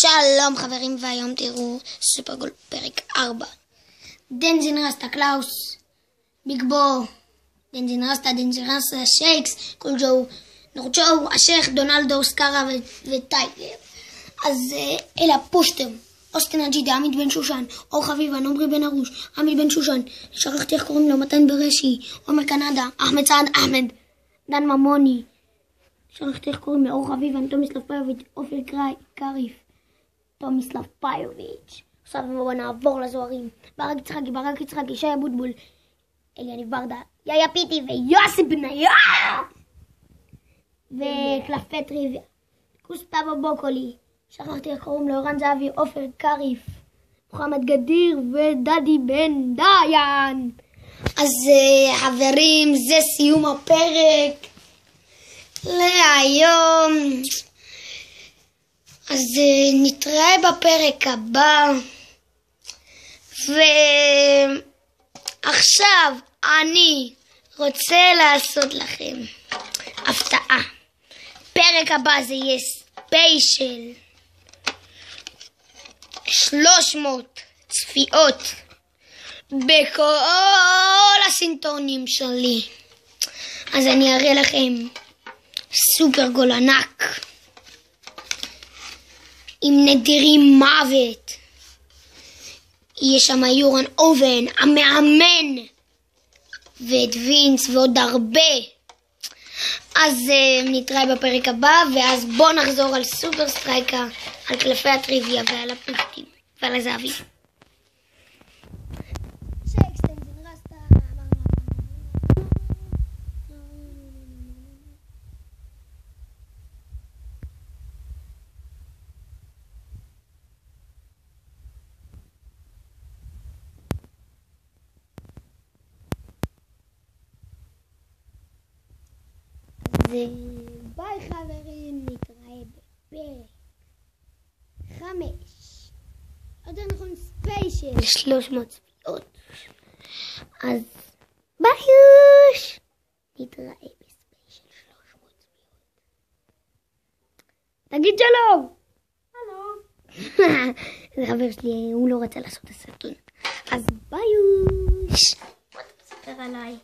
שלום חברים, והיום תראו סופרגול פרק 4. דנזין רסטה קלאוס, ביג בו, דנזין רסטה שייקס, קול ג'ו, נורצ'ו, השייך, דונלדו, סקארה וטייגר. אז אלה פושטר, אוסטן אג'ידה, עמית בן שושן, אור חביבה, נומרי בן ארוש, עמית בן שושן, שכחתי איך קוראים לו, מתן ברשי, עומר קנדה, אחמד סעד אחמד, דן ממוני, שכחתי איך קוראים לו, אור חביבה, תומיסלב פאיוביץ', אופיר קריף, תומיסלב פאיוביץ'. עכשיו בואו נעבור לזוהרים. ברק יצחקי, שי אבוטבול, אליניב ברדה, יאיה פיטי ויוסי בניה וקלפי טריוויה, גוסטבו בוקולי, שכחתי איך קוראים לו, ערן זהבי, עופר קריף, מוחמד גדיר ודדי בן דיין. אז חברים, זה סיום הפרק להיום. אז נתראה בפרק הבא. ועכשיו אני רוצה לעשות לכם הפתעה. פרק הבא זה יהיה ספיישל 300 צפיות בכל הסינטונים שלי. אז אני אראה לכם סופרגול ענק עם נדירים מוות. יהיה שם יורן אובן, המאמן, ואת וינס ועוד הרבה. אז נתראה בפרק הבא, ואז בואו נחזור על סופר סטרייקה, על קלפי הטריוויה ועל הפושטים ועל הזהבים. ביי חברים, נתראה בפרק 5, יותר נכון ספיישל 300 צפיות. אז ביי, נתראה בספיישל 300 צפיות. תגיד שלום. הלו. זה חבר שלי, הוא לא רצה לעשות את הסרטון. אז ביי. בוא תספר עליי.